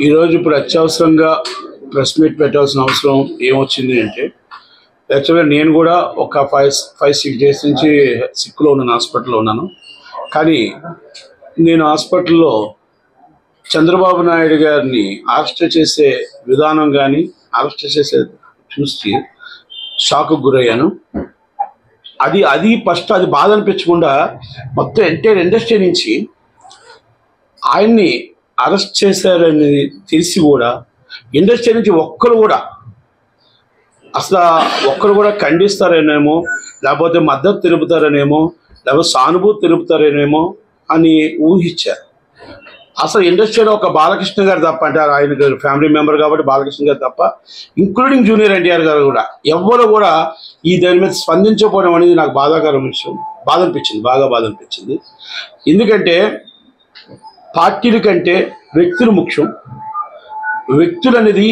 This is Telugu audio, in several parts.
ఈరోజు ఇప్పుడు అత్యవసరంగా ప్రెస్ మీట్ పెట్టాల్సిన అవసరం ఏమొచ్చింది అంటే, యాక్చువల్గా నేను కూడా ఒక 5-6 డేస్ నుంచి సిక్లో ఉన్నాను, హాస్పిటల్లో ఉన్నాను. కానీ నేను హాస్పిటల్లో చంద్రబాబు నాయుడు గారిని అరెస్ట్ చేసే విధానం కానీ అరెస్ట్ చేసే చూసి షాక్కు గురయ్యాను. అది ఫస్ట్ అది బాధ అనిపించకుండా మొత్తం ఎంటైర్ ఇండస్ట్రీ నుంచి ఆయన్ని అరెస్ట్ చేశారని తెలిసి కూడా ఇండస్ట్రీ నుంచి ఒక్కరు కూడా ఖండిస్తారనేమో, లేకపోతే మద్దతు తెలుపుతారనేమో, లేకపోతే సానుభూతి తెలుపుతారనేమో అని ఊహించారు. అసలు ఇండస్ట్రీలో ఒక బాలకృష్ణ గారు తప్ప, అంటే ఆయన ఫ్యామిలీ మెంబర్ కాబట్టి బాలకృష్ణ గారు తప్ప, ఇంక్లూడింగ్ జూనియర్ ఎన్టీఆర్ గారు కూడా ఎవ్వరు కూడా ఈ దాని మీద స్పందించకపోవడం అనేది నాకు బాధాకరం విషయం. బాగా బాధ అనిపించింది. ఎందుకంటే పార్టీల కంటే వ్యక్తులు ముఖ్యం. వ్యక్తులు అనేది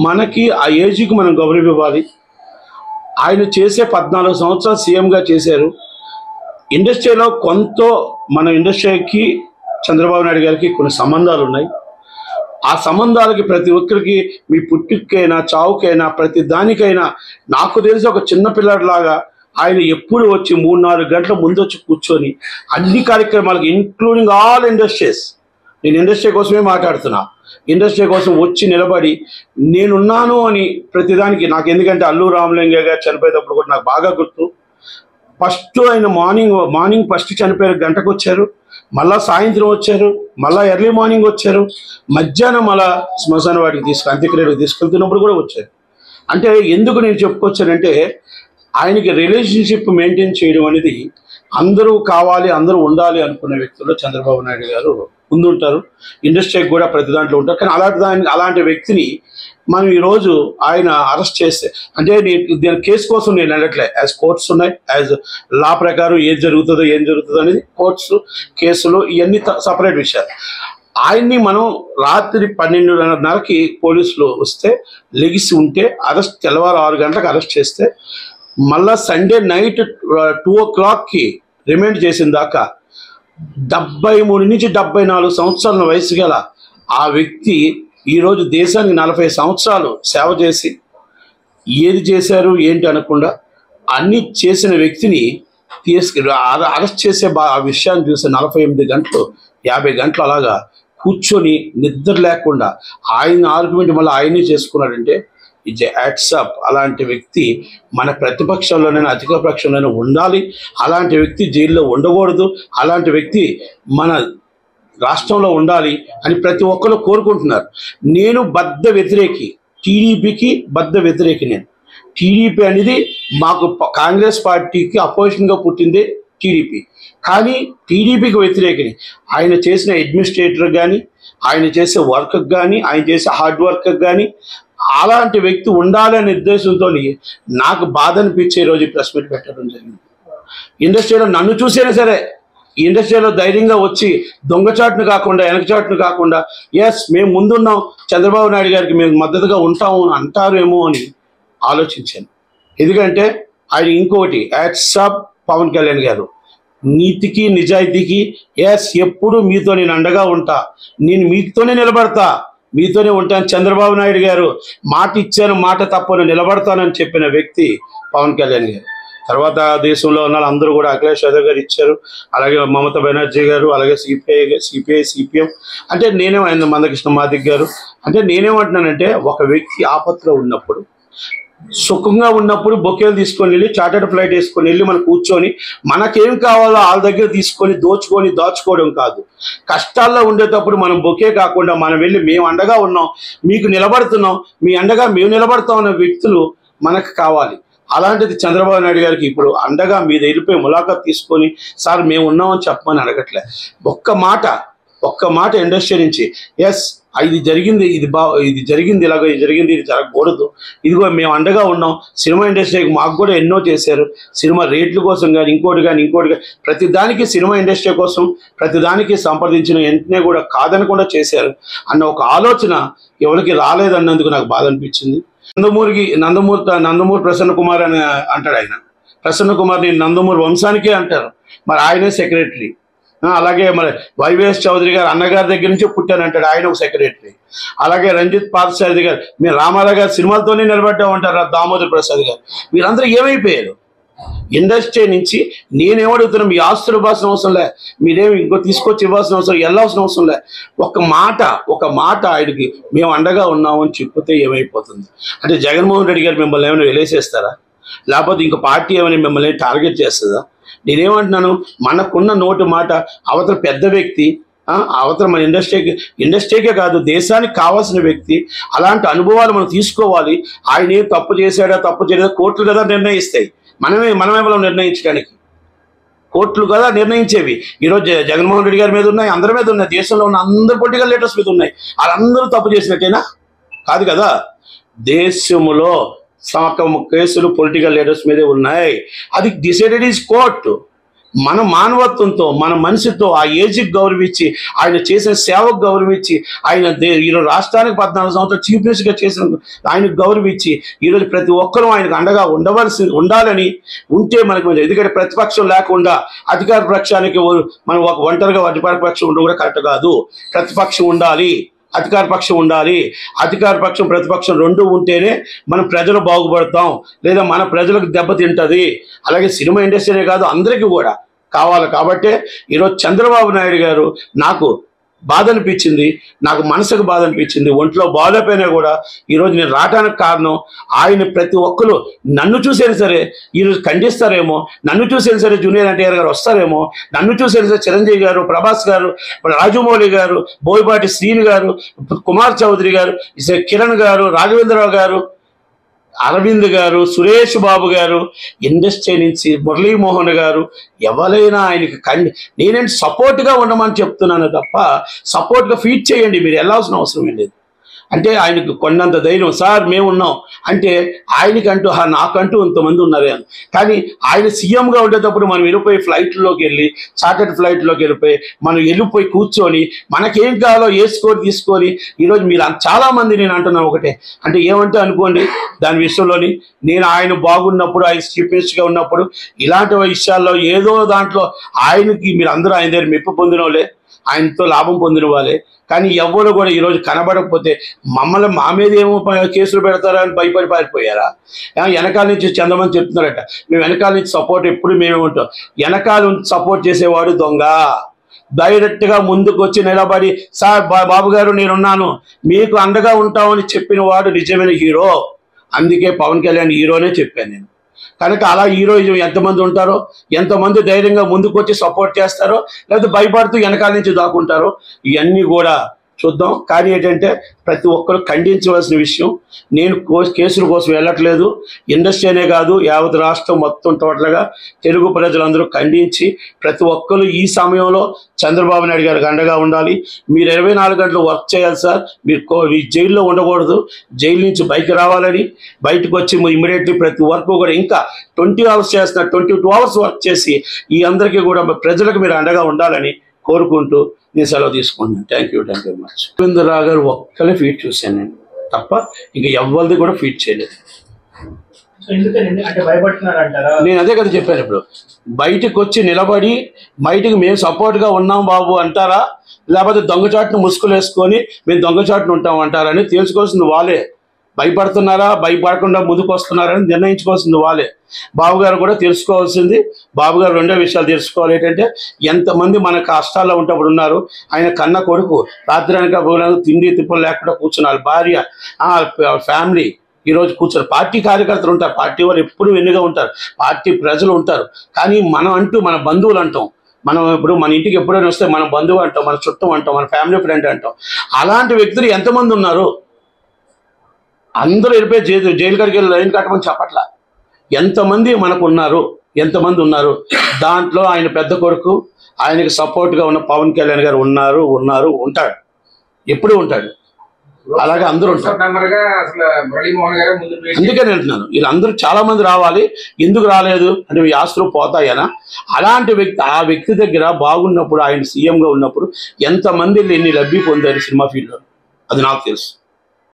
మనకి ఆ ఏజ్కి మనం గౌరవం ఇవ్వాలి. ఆయన చేసే 14 సంవత్సరాలు సీఎంగా చేశారు. ఇండస్ట్రీలో మన ఇండస్ట్రీకి చంద్రబాబు నాయుడు గారికి కొన్ని సంబంధాలు ఉన్నాయి. ఆ సంబంధాలకి ప్రతి ఒక్కరికి, మీ పుట్టుకైనా చావుకైనా ప్రతి దానికైనా నాకు తెలిసి ఒక చిన్న పిల్లడిలాగా ఆయన ఎప్పుడు వచ్చి 3-4 గంటల ముందు వచ్చి కూర్చొని అన్ని కార్యక్రమాలకి, ఇంక్లూడింగ్ ఆల్ ఇండస్ట్రీస్, నేను ఇండస్ట్రీ కోసమే మాట్లాడుతున్నా, ఇండస్ట్రీ కోసం వచ్చి నిలబడి నేనున్నాను అని ప్రతిదానికి. నాకు ఎందుకంటే అల్లు రామలింగయ్య గారు చనిపోయేటప్పుడు కూడా నాకు బాగా గుర్తు. ఫస్ట్ ఆయన మార్నింగ్ ఫస్ట్ చనిపోయారు, గంటకు వచ్చారు, మళ్ళీ సాయంత్రం వచ్చారు, మళ్ళీ ఎర్లీ మార్నింగ్ వచ్చారు, మధ్యాహ్నం మళ్ళా శ్మశాన వాటికి అంత్యక్రియలకు తీసుకెళ్తున్నప్పుడు కూడా వచ్చారు. అంటే ఎందుకు నేను చెప్పుకొచ్చానంటే, ఆయనకి రిలేషన్షిప్ మెయింటైన్ చేయడం అనేది అందరూ కావాలి, అందరూ ఉండాలి అనుకునే వ్యక్తుల్లో చంద్రబాబు నాయుడు గారు ముందుంటారు. ఇండస్ట్రీకి కూడా ప్రతి దాంట్లో ఉంటారు. కానీ అలాంటి వ్యక్తిని మనం ఈరోజు ఆయన అరెస్ట్ చేస్తే, అంటే దీని కేసు కోసం నేను వెళ్ళట్లే. యాజ్ కోర్ట్స్ ఉన్నాయి, యాజ్ లా ప్రకారం ఏం జరుగుతుందో అనేది కోర్ట్స్, కేసులు ఇవన్నీ సపరేట్ విషయాలు. ఆయన్ని మనం రాత్రి 12:30కి పోలీసులు వస్తే లెగిసి ఉంటే తెల్లవారు 6 గంటలకు అరెస్ట్ చేస్తే, మళ్ళా సండే నైట్ 2 o'clockకి రిమైండ్ చేసిన దాకా 73 నుంచి 74 సంవత్సరాల వయసు గల ఆ వ్యక్తి ఈరోజు దేశానికి 40 సంవత్సరాలు సేవ చేసి ఏది చేశారు ఏంటి అనకుండా అన్నీ చేసిన వ్యక్తిని అరెస్ట్ చేసే ఆ విషయాన్ని చూసి 48 గంటలు 50 గంటలు అలాగా కూర్చొని నిద్ర లేకుండా ఆయన ఆర్గ్యుమెంట్ మళ్ళీ ఆయనే చేసుకున్నాడంటే ఇట్స్ యాట్సాప్. అలాంటి వ్యక్తి మన ప్రతిపక్షంలోనైనా అధిక పక్షంలోనైనా ఉండాలి. అలాంటి వ్యక్తి జైల్లో ఉండకూడదు. అలాంటి వ్యక్తి మన రాష్ట్రంలో ఉండాలి అని ప్రతి ఒక్కరు కోరుకుంటున్నారు. నేను బద్ధ వ్యతిరేకి, టీడీపీకి బద్ధ వ్యతిరేకి. నేను టీడీపీ అనేది మాకు కాంగ్రెస్ పార్టీకి అపోజిషన్గా పుట్టిందే టీడీపీ. కానీ టీడీపీకి వ్యతిరేకిని. ఆయన చేసిన అడ్మినిస్ట్రేటర్ కానీ, ఆయన చేసే వర్క్కి కానీ, ఆయన చేసే హార్డ్ వర్క్కి కానీ అలాంటి వ్యక్తి ఉండాలనే ఉద్దేశంతో నాకు బాధ అనిపించే రోజు ప్రెస్ మీట్ పెట్టడం జరిగింది. ఇండస్ట్రీలో నన్ను చూసైనా సరే, ఈ ఇండస్ట్రీలో ధైర్యంగా వచ్చి దొంగచాటును కాకుండా, వెనకచాటును కాకుండా, ఎస్ మేము ముందున్నాం, చంద్రబాబు నాయుడు గారికి మేము మద్దతుగా ఉంటాము అని అంటారేమో అని ఆలోచించాను. ఎందుకంటే ఆయన ఇంకొకటి యాట్సాప్ పవన్ కళ్యాణ్ గారు, నీతికి నిజాయితీకి, ఎస్ ఎప్పుడు మీతో నేను అండగా ఉంటా, నేను మీతోనే నిలబడతా, మీతోనే ఉంటాను. చంద్రబాబు నాయుడు గారు మాట ఇచ్చాను, మాట తప్పను, నిలబడతానని చెప్పిన వ్యక్తి పవన్ కళ్యాణ్ గారు. తర్వాత దేశంలో ఉన్న అందరూ కూడా అఖిలేష్ యాదవ్ గారు ఇచ్చారు, అలాగే మమతా బెనర్జీ గారు, అలాగే సిపిఐ సిపిఎం, అంటే మందకృష్ణ మాదిక్ గారు. అంటే నేనేమంటున్నానంటే, ఒక వ్యక్తి ఆపత్తులో ఉన్నప్పుడు, సుఖంగా ఉన్నప్పుడు బొకేలు తీసుకొని వెళ్ళి, చార్టర్డ్ ఫ్లైట్ వేసుకొని వెళ్ళి మనం కూర్చొని మనకేం కావాలో వాళ్ళ దగ్గర తీసుకొని దాచుకోవడం కాదు. కష్టాల్లో ఉండేటప్పుడు మనం బొకే కాకుండా మనం వెళ్ళి మేము అండగా ఉన్నాం, మీకు నిలబడుతున్నాం, మీ అండగా మేము నిలబడతాం అనే వ్యక్తులు మనకు కావాలి. అలాంటిది చంద్రబాబు నాయుడు గారికి ఇప్పుడు అండగా మీద వెళ్ళిపోయి ములాఖాత్ తీసుకొని సార్ మేము ఉన్నామని చెప్పమని అడగట్లే. ఒక్క మాట ఇండస్ట్రీ నుంచి, ఎస్ ఇది జరిగింది, ఇది జరిగింది, ఇలాగ జరిగింది, ఇది జరగకూడదు, ఇదిగో మేము అండగా ఉన్నాం. సినిమా ఇండస్ట్రీకి మాకు కూడా ఎన్నో చేశారు, సినిమా రేట్ల కోసం కానీ ఇంకోటి ప్రతిదానికి సినిమా ఇండస్ట్రీ కోసం ప్రతిదానికి సంప్రదించిన వెంటనే కూడా కాదనకుండా చేశారు అన్న ఒక ఆలోచన ఎవరికి రాలేదన్నందుకు నాకు బాధ అనిపించింది. నందమూరి ప్రసన్న కుమార్ అని అంటాడు ఆయన. ప్రసన్న కుమార్ నేను నందమూరి వంశానికే అంటారు. మరి ఆయనే సెక్రటరీ, అలాగే మరి వైవిఎస్ చౌదరి గారు అన్నగారి దగ్గర నుంచి పుట్టానంటాడు, ఆయన ఒక సెక్రటరీ. అలాగే రంజిత్ పార్థసారథి గారు, మీరు రామారావు గారు సినిమాలతోనే నిలబడ్డామంటారు, దామోదర్ ప్రసాద్ గారు, వీరందరూ ఏమైపోయారు? ఇండస్ట్రీ నుంచి నేనేమడుగుతున్నా, మీ ఆస్తులు ఇవ్వాల్సిన అవసరం లే, మీరేమి ఇంకో తీసుకొచ్చి ఇవ్వాల్సిన అవసరం, వెళ్ళాల్సిన అవసరం లే. ఒక మాట ఆయనకి మేము అండగా ఉన్నామని చెప్పితే ఏమైపోతుంది? అంటే జగన్మోహన్ రెడ్డి గారు మిమ్మల్ని ఏమైనా వెలేసేస్తారా? లేకపోతే ఇంకో పార్టీ ఏమైనా మిమ్మల్ని టార్గెట్ చేస్తుందా? నేనేమంటున్నాను, మనకున్న నోటు మాట అవతల పెద్ద వ్యక్తి, అవతల మన ఇండస్ట్రీకే కాదు దేశానికి కావాల్సిన వ్యక్తి. అలాంటి అనుభవాలు మనం తీసుకోవాలి. ఆయన ఏం తప్పు చేశాడా తప్పు చేయలేదా కోర్టులు కదా నిర్ణయిస్తాయి, మనమేమో నిర్ణయించడానికి. కోర్టులు కదా నిర్ణయించేవి. ఈరోజు జగన్మోహన్ రెడ్డి గారి మీద ఉన్నాయి, అందరి మీద ఉన్నాయి, దేశంలో ఉన్న అందరు పొలిటికల్ లీడర్స్ మీద ఉన్నాయి. వాళ్ళందరూ తప్పు చేసినట్టేనా? కాదు కదా. దేశంలో సగం కేసులు పొలిటికల్ లీడర్స్ మీదే ఉన్నాయి. అది డిసైడెడ్ ఈజ్ కోర్టు. మన మానవత్వంతో, మన మనిషితో ఆ ఏజ్కి గౌరవించి, ఆయన చేసిన సేవకు గౌరవించి, ఆయన ఈరోజు రాష్ట్రానికి 14 సంవత్సరాలు చీఫ్ మినిస్టర్గా చేసిన ఆయనకు గౌరవించి, ఈరోజు ప్రతి ఒక్కరూ ఆయనకు అండగా ఉండాలని ఉంటే మనకు, ఎందుకంటే ప్రతిపక్షం లేకుండా అధికార పక్షానికి మనం ఒక ఒంటరిగా అధికార పక్షం ఉండడం కూడా కరెక్ట్ కాదు. ప్రతిపక్షం ఉండాలి, అధికార పక్షం ఉండాలి. అధికార పక్షం ప్రతిపక్షం రెండు ఉంటేనే మనం ప్రజలు బాగుపడతాం, లేదా మన ప్రజలకు దెబ్బతింటుంది. అలాగే సినిమా ఇండస్ట్రీనే కాదు అందరికీ కూడా కావాలి. కాబట్టి ఈరోజు చంద్రబాబు నాయుడు గారు నాకు బాధ అనిపించింది, నాకు మనసుకు బాధ అనిపించింది. ఒంట్లో బాధపోయినా కూడా ఈరోజు నేను రావడానికి కారణం ఆయన ప్రతి ఒక్కరు నన్ను చూసైనా సరే ఈరోజు ఖండిస్తారేమో, నన్ను చూసైనా సరే జూనియర్ ఎన్టీఆర్ గారు వస్తారేమో, నన్ను చూసైనా సరే చిరంజీవి గారు, ప్రభాస్ గారు, రాజమౌళి గారు, బోయపాటి శ్రీను గారు, కుమార్ చౌదరి గారు, కిరణ్ గారు, రాఘవేంద్రరావు గారు, అరవింద్ గారు, సురేష్ బాబు గారు, ఇండస్ట్రీ నుంచి మురళీమోహన్ గారు, ఎవరైనా ఆయనకి నేనేంటి సపోర్ట్గా ఉండమని చెప్తున్నాను తప్ప సపోర్ట్గా ఫీడ్ చేయండి, మీరు వెళ్ళాల్సిన అవసరం లేదు. అంటే ఆయనకు కొన్నంత ధైర్యం, సార్ మేము ఉన్నాం అంటే ఆయనకంటూ నాకంటూ ఇంతమంది ఉన్నారు. కానీ ఆయన సీఎంగా ఉండేటప్పుడు మనం వెళ్ళిపోయి ఫ్లైట్లోకి వెళ్ళి, చార్టర్డ్ ఫ్లైట్లోకి మనం వెళ్ళిపోయి కూర్చొని మనకేం కావాలో తీసుకొని ఈరోజు మీరు చాలామంది నేను అంటున్నాను ఒకటే, అంటే ఏమంటే అనుకోండి దాని విషయంలోని, నేను ఆయన బాగున్నప్పుడు, ఆయన చీఫ్ మినిస్టర్గా ఉన్నప్పుడు ఇలాంటి విషయాల్లో ఏదో దాంట్లో ఆయనకి మీరు అందరూ ఆయన దగ్గర మెప్పు పొందిన వాళ్ళే, ఆయనతో లాభం పొందిన వాళ్ళే. కానీ ఎవరు కూడా ఈరోజు కనబడకపోతే మమ్మల్ని మా మీద ఏమో కేసులు పెడతారా అని భయపడి పారిపోయారా? వెనకాల నుంచి చంద్రమని చెప్తున్నారట, మేము వెనకాల నుంచి సపోర్ట్ ఎప్పుడు మేమే ఉంటాం. వెనకాల సపోర్ట్ చేసేవాడు దొంగ. డైరెక్ట్గా ముందుకు వచ్చి నిలబడి, సార్ బాబు గారు నేనున్నాను మీకు అండగా ఉంటామని చెప్పిన వాడు నిజమైన హీరో. అందుకే పవన్ కళ్యాణ్ హీరోనే చెప్పాను నేను. కనుక అలా హీరోయిజం ఎంతమంది ఉంటారో, ఎంతమంది ధైర్యంగా ముందుకు వచ్చి సపోర్ట్ చేస్తారో, లేకపోతే భయపడుతూ వెనకాల నుంచి దాక్కుంటారో, ఇవన్నీ కూడా చూద్దాం. కానీ ఏంటంటే ప్రతి ఒక్కరు ఖండించవలసిన విషయం. నేను కేసుల కోసం వెళ్ళట్లేదు, ఇండస్ట్రీనే కాదు యావత్ రాష్ట్రం మొత్తం టోటల్గా తెలుగు ప్రజలందరూ ఖండించి ప్రతి ఒక్కరు ఈ సమయంలో చంద్రబాబు నాయుడు గారికి అండగా ఉండాలి. మీరు 24 గంటలు వర్క్ చేయాలి సార్, మీరు జైల్లో ఉండకూడదు, జైలు నుంచి బయటకు రావాలని, బయటకు వచ్చి ఇమ్మీడియట్లీ ప్రతి వర్క్ కూడా ఇంకా 20 అవర్స్ చేస్తున్న 22 అవర్స్ వర్క్ చేసి ఈ అందరికీ కూడా ప్రజలకు మీరు అండగా ఉండాలని కోరుకుంటూ నేను సెలవు తీసుకుంటున్నాను. Thank you very much. Ravindra Rao గారు ఒక్కలే ఫీట్ చూశాను నేను తప్ప ఇంకా ఎవరిది కూడా ఫీట్ చేయలేదు. నేను అదే కదా చెప్పాను. ఇప్పుడు బయటకు వచ్చి నిలబడి బయటకు మేము సపోర్ట్గా ఉన్నాం బాబు అంటారా, లేకపోతే దొంగచాటును ముసుగులు వేసుకొని మేము దొంగచాటును ఉంటాం అంటారని తెలుసుకోవాల్సింది వాళ్ళే. భయపడుతున్నారా, భయపడకుండా ముందుకు వస్తున్నారని నిర్ణయించుకోవాల్సింది వాళ్ళే. బాబు గారు కూడా తెలుసుకోవాల్సింది, బాబు గారు రెండో విషయాలు తెలుసుకోవాలి. ఏంటంటే ఎంతమంది మన కష్టాల్లో ఉంటప్పుడు ఉన్నారు. ఆయన కన్న కొడుకు రాత్రి అనక తిండి తిప్పలు లేకుండా కూర్చున్నారు, భార్య, ఫ్యామిలీ ఈరోజు కూర్చొని పార్టీ కార్యకర్తలు ఉంటారు, పార్టీ వారు ఎప్పుడు వెన్నుగా ఉంటారు, పార్టీ ప్రజలు ఉంటారు. కానీ మనం అంటూ మన బంధువులు అంటాం, మనం ఇప్పుడు మన ఇంటికి ఎప్పుడైనా వస్తే మన బంధువు అంటాం, మన చుట్టం అంటాం, మన ఫ్యామిలీ ఫ్రెండ్ అంటాం. అలాంటి వ్యక్తులు ఎంతమంది ఉన్నారు? అందరూ వెళ్ళిపోయి జైలు కాడికి వెళ్ళి లైన్ కట్టమని చెప్పట్లా. ఎంతమంది మనకు ఉన్నారు. దాంట్లో ఆయన పెద్ద కొడుకు, ఆయనకి సపోర్ట్గా ఉన్న పవన్ కళ్యాణ్ గారు ఉంటాడు, ఎప్పుడు ఉంటాడు. అలాగే అందరూ ఉంటారు. అందుకే నేను అంటున్నాను వీళ్ళందరూ చాలా మంది రావాలి. ఎందుకు రాలేదు అంటే మీ ఆస్తులు పోతాయనా? అలాంటి వ్యక్తి, ఆ వ్యక్తి దగ్గర బాగున్నప్పుడు, ఆయన సీఎంగా ఉన్నప్పుడు ఎంతమంది ఎన్ని లబ్ధి పొందారు సినిమా ఫీల్డ్లో, అది నాకు తెలుసు.